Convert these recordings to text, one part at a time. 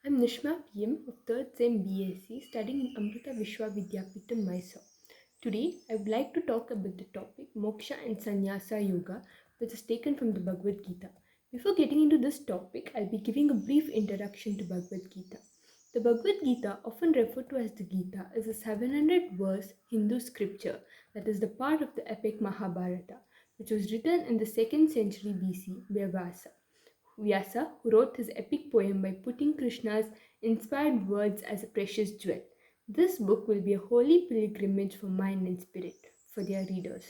I'm Nishma PM of 3rd Sem BSc studying in Amrita Vishwa Vidyapeetham, Mysore. Today, I would like to talk about the topic Moksha and Sannyasa Yoga, which is taken from the Bhagavad Gita. Before getting into this topic, I'll be giving a brief introduction to Bhagavad Gita. The Bhagavad Gita, often referred to as the Gita, is a 700 verse Hindu scripture that is the part of the epic Mahabharata, which was written in the 2nd century BC by Vyasa, who wrote his epic poem by putting Krishna's inspired words as a precious jewel. This book will be a holy pilgrimage for mind and spirit for their readers.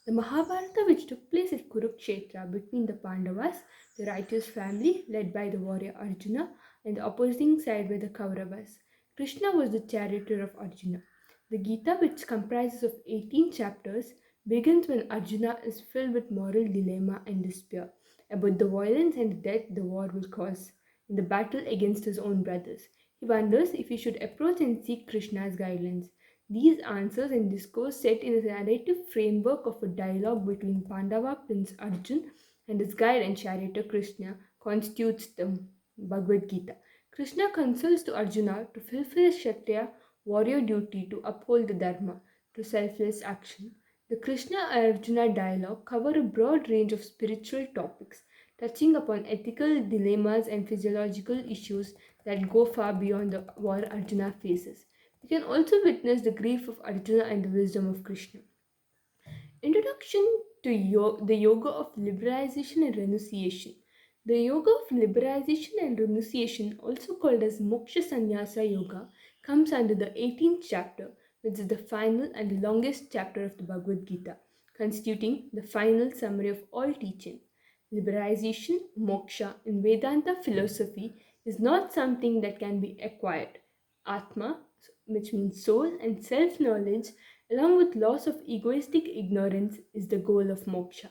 The Mahabharata, which took place at Kurukshetra between the Pandavas, the righteous family led by the warrior Arjuna, and the opposing side by the Kauravas. Krishna was the charioteer of Arjuna. The Gita, which comprises of 18 chapters, begins when Arjuna is filled with moral dilemma and despair about the violence and death the war will cause in the battle against his own brothers. He wonders if he should approach and seek Krishna's guidance. These answers and discourse set in a narrative framework of a dialogue between Pandava Prince Arjun and his guide and charioteer Krishna constitutes the Bhagavad Gita. Krishna consoles to Arjuna to fulfill his Kshatriya warrior duty to uphold the Dharma through selfless action. The Krishna Arjuna dialogue cover a broad range of spiritual topics, touching upon ethical dilemmas and physiological issues that go far beyond the war Arjuna faces. We can also witness the grief of Arjuna and the wisdom of Krishna. Introduction to the Yoga of Liberalization and Renunciation. The Yoga of Liberalization and Renunciation, also called as Moksha Sannyasa Yoga, comes under the 18th chapter, which is the final and the longest chapter of the Bhagavad Gita, constituting the final summary of all teaching. Liberalization, moksha, in Vedanta philosophy is not something that can be acquired. Atma, which means soul, and self knowledge, along with loss of egoistic ignorance, is the goal of moksha.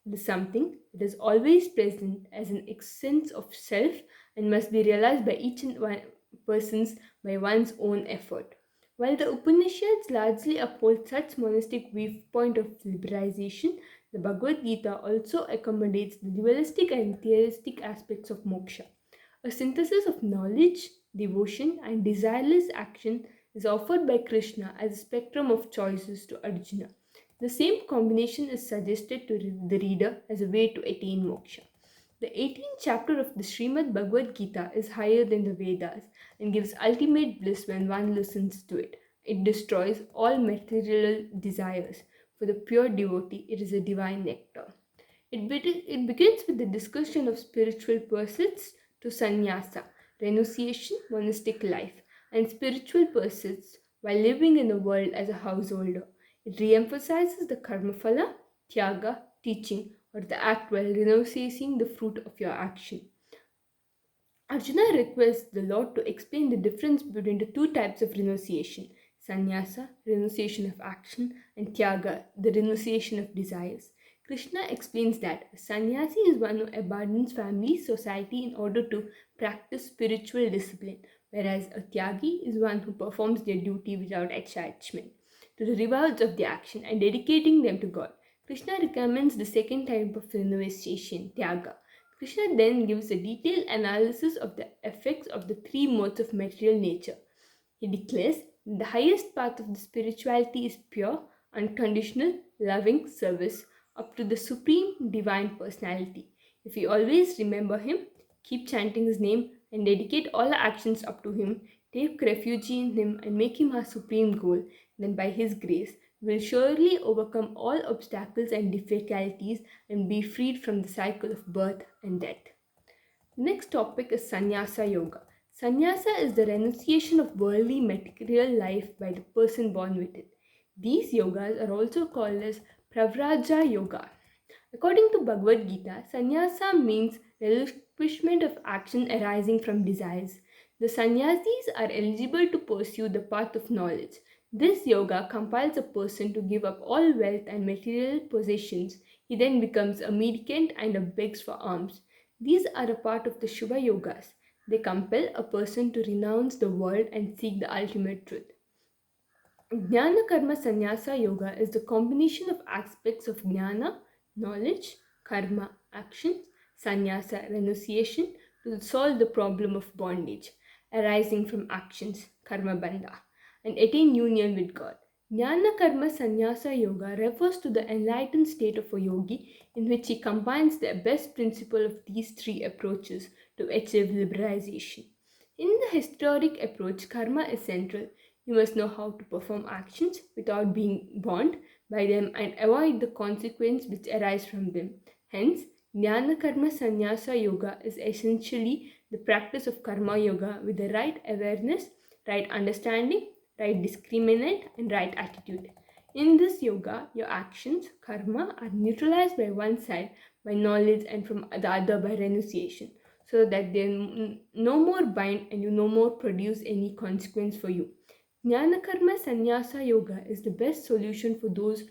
It is something that is always present as an essence of self and must be realized by each and one persons by one's own effort. While the Upanishads largely uphold such monastic viewpoint of liberalization, the Bhagavad Gita also accommodates the dualistic and theistic aspects of moksha. A synthesis of knowledge, devotion, and desireless action is offered by Krishna as a spectrum of choices to Arjuna. The same combination is suggested to the reader as a way to attain moksha. The 18th chapter of the Srimad Bhagavad Gita is higher than the Vedas and gives ultimate bliss when one listens to it. It destroys all material desires. For the pure devotee, it is a divine nectar. It begins with the discussion of spiritual pursuits to sannyasa, renunciation, monastic life, and spiritual pursuits while living in the world as a householder. It re-emphasizes the karma phala, tyaga, teaching, or the act while renunciating the fruit of your action. Arjuna requests the Lord to explain the difference between the two types of renunciation: sannyasa, renunciation of action, and tyaga, the renunciation of desires. Krishna explains that a sannyasi is one who abandons family, society in order to practice spiritual discipline, whereas a tyagi is one who performs their duty without attachment to the rewards of the action and dedicating them to God. Krishna recommends the second type of renunciation, tyaga. Krishna then gives a detailed analysis of the effects of the three modes of material nature. He declares the highest path of the spirituality is pure, unconditional, loving service up to the supreme divine personality. If we always remember him, keep chanting his name, and dedicate all our actions up to him, take refuge in him, and make him our supreme goal, then by his grace, we will surely overcome all obstacles and difficulties and be freed from the cycle of birth and death. Next topic is Sannyasa Yoga. Sannyasa is the renunciation of worldly material life by the person born with it. These yogas are also called as Pravraja Yoga. According to Bhagavad Gita, sannyasa means relinquishment of action arising from desires. The sannyasis are eligible to pursue the path of knowledge. This yoga compels a person to give up all wealth and material possessions. He then becomes a mendicant and begs for alms. These are a part of the Shubha Yogas. They compel a person to renounce the world and seek the ultimate truth. Jnana Karma Sannyasa Yoga is the combination of aspects of jnana, knowledge, karma, actions, sannyasa, renunciation to solve the problem of bondage. arising from actions, karma bandha, and attain union with God. Jnana Karma Sannyasa Yoga refers to the enlightened state of a yogi in which he combines the best principle of these three approaches to achieve liberalization. In the historic approach, karma is central. You must know how to perform actions without being bound by them and avoid the consequence which arise from them. Hence, Jnana Karma Sannyasa Yoga is essentially the practice of karma yoga with the right awareness, right understanding, right discriminant, and right attitude. In this yoga, your actions, karma, are neutralized by one side by knowledge and from the other by renunciation, so that they no more bind and you no more produce any consequence for you. Jnana Karma Sannyasa Yoga is the best solution for those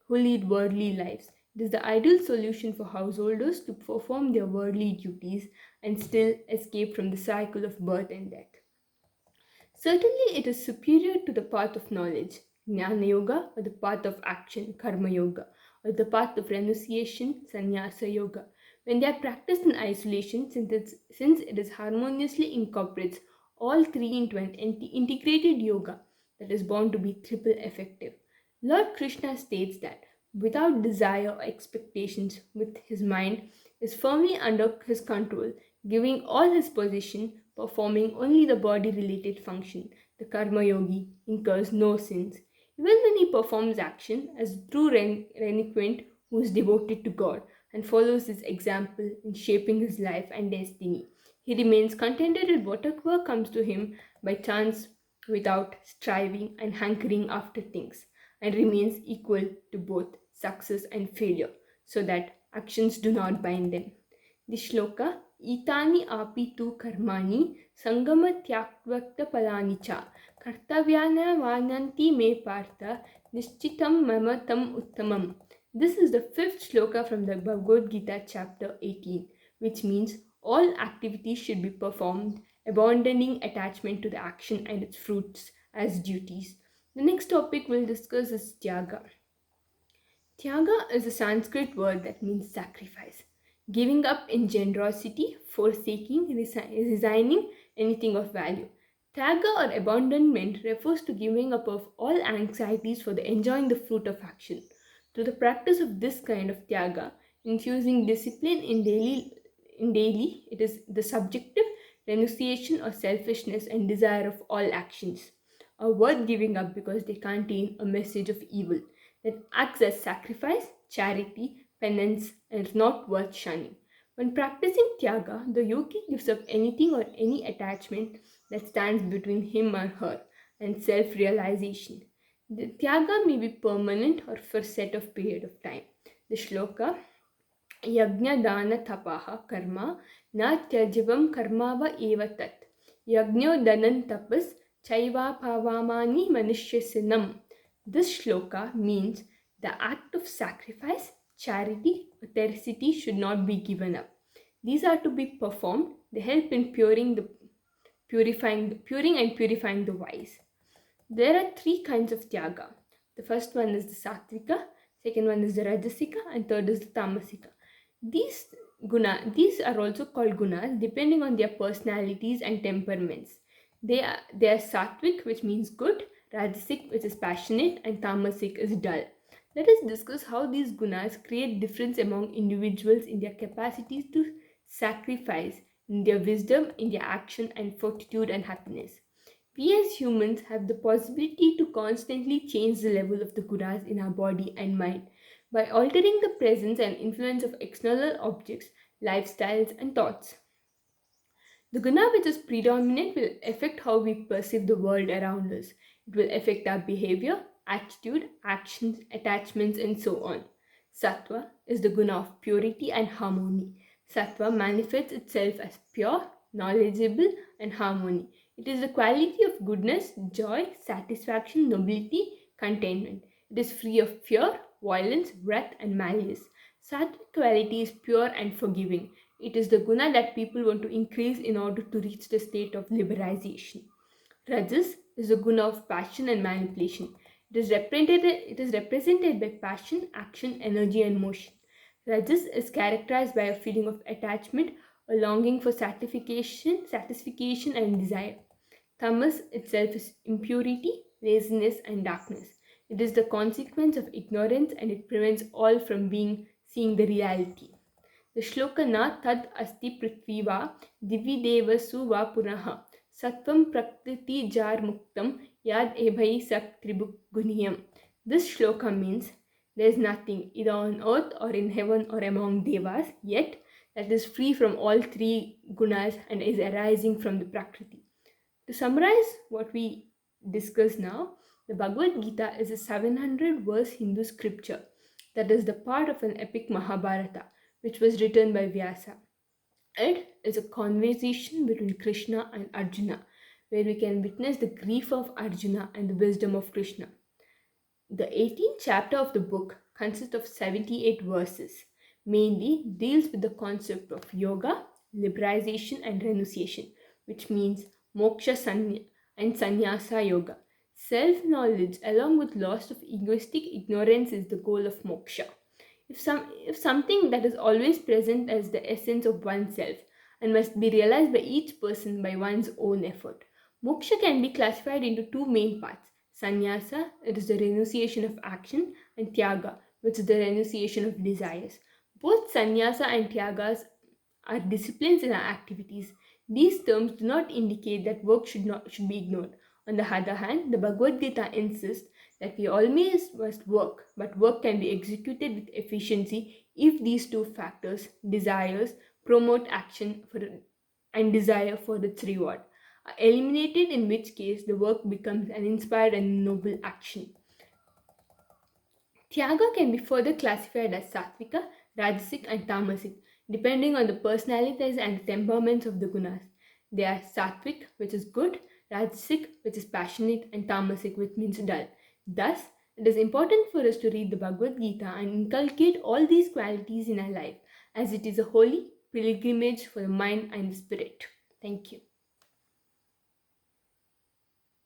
who lead worldly lives. It is the ideal solution for householders to perform their worldly duties and still escape from the cycle of birth and death. Certainly, it is superior to the path of knowledge, Jnana Yoga, or the path of action, Karma Yoga, or the path of renunciation, Sannyasa Yoga. When they are practiced in isolation, since it is harmoniously incorporates all three into an integrated yoga that is bound to be triple effective. Lord Krishna states that without desire or expectations, with his mind is firmly under his control, giving all his possession, performing only the body related function, the karma yogi incurs no sins. Even when he performs action as a true renuquant who is devoted to God and follows his example in shaping his life and destiny, he remains contented with whatever comes to him by chance without striving and hankering after things, and remains equal to both success and failure, so that actions do not bind them. The shloka Itani api tu karmani sangama tyaktvakta palani cha kartavyana vananti me partha nishchitam mama tam uttamam. This is the fifth shloka from the Bhagavad Gita chapter 18, which means all activities should be performed, abandoning attachment to the action and its fruits as duties. The next topic we'll discuss is Tyaga. Tyaga is a Sanskrit word that means sacrifice, giving up in generosity, forsaking, resigning anything of value. Tyaga or abandonment refers to giving up of all anxieties for the enjoying the fruit of action. Through the practice of this kind of tyaga, infusing discipline in daily, it is the subjective renunciation or selfishness and desire of all actions are worth giving up because they contain a message of evil that acts as sacrifice, charity, penance, and is not worth shunning. When practicing Tyaga, the yogi gives up anything or any attachment that stands between him or her and self realization. The Tyaga may be permanent or for a set of period of time. The shloka यज्ञदानतपः कर्म न त्यज्यं कर्माव एव तत् यज्ञोदनंतपस् chaivaphavaamani manusyasinam. This shloka means the act of sacrifice, charity, austerity should not be given up. These are to be performed. They help in puring and purifying the wise. There are three kinds of tyaga. The first one is the sattvika, second one is the rajasika, and third is the tamasika. These are also called gunas depending on their personalities and temperaments. They are sattvic, which means good, rajasic, which is passionate, and tamasic is dull. Let us discuss how these gunas create difference among individuals in their capacities to sacrifice, in their wisdom, in their action and fortitude and happiness. We as humans have the possibility to constantly change the level of the gunas in our body and mind by altering the presence and influence of external objects, lifestyles, and thoughts. The guna which is predominant will affect how we perceive the world around us. It will affect our behavior, attitude, actions, attachments, and so on. Sattva is the guna of purity and harmony. Sattva manifests itself as pure, knowledgeable, and harmony. It is the quality of goodness, joy, satisfaction, nobility, contentment. It is free of fear, violence, wrath, and malice. Sattvic quality is pure and forgiving. It is the guna that people want to increase in order to reach the state of liberalization. Rajas is the guna of passion and manipulation. It is represented by passion, action, energy, and motion. Rajas is characterized by a feeling of attachment a longing for satisfaction and desire. Tamas itself is impurity, laziness, and darkness. It is the consequence of ignorance and it prevents all from seeing the reality. The shloka na tad asti prithviva divideva suva punaha sattvam prakriti jar muktam yad ebhai sak tribhuguniyam. This shloka means there is nothing either on earth or in heaven or among devas yet that is free from all three gunas and is arising from the prakriti. To summarize what we discuss now, the Bhagavad Gita is a 700 verse Hindu scripture that is the part of an epic Mahabharata which was written by Vyasa. It is a conversation between Krishna and Arjuna where we can witness the grief of Arjuna and the wisdom of Krishna. The 18th chapter of the book consists of 78 verses, mainly deals with the concept of yoga, liberalization and renunciation, which means moksha and sannyasa yoga. Self-knowledge along with loss of egoistic ignorance is the goal of moksha. If something that is always present as the essence of oneself and must be realized by each person by one's own effort. Moksha can be classified into two main parts. Sannyasa, it is the renunciation of action, and Tyaga, which is the renunciation of desires. Both sannyasa and tyagas are disciplines in our activities. These terms do not indicate that work should be ignored. On the other hand, the Bhagavad Gita insists that we always must work, but work can be executed with efficiency if these two factors, desires, promote action and desire for its reward, are eliminated, in which case the work becomes an inspired and noble action. Tyaga can be further classified as sattvika, rajasic, and tamasic, depending on the personalities and temperaments of the gunas. They are sattvic, which is good, rajasic, which is passionate, and tamasic, which means dull. Thus, it is important for us to read the Bhagavad Gita and inculcate all these qualities in our life, as it is a holy pilgrimage for the mind and the spirit. Thank you.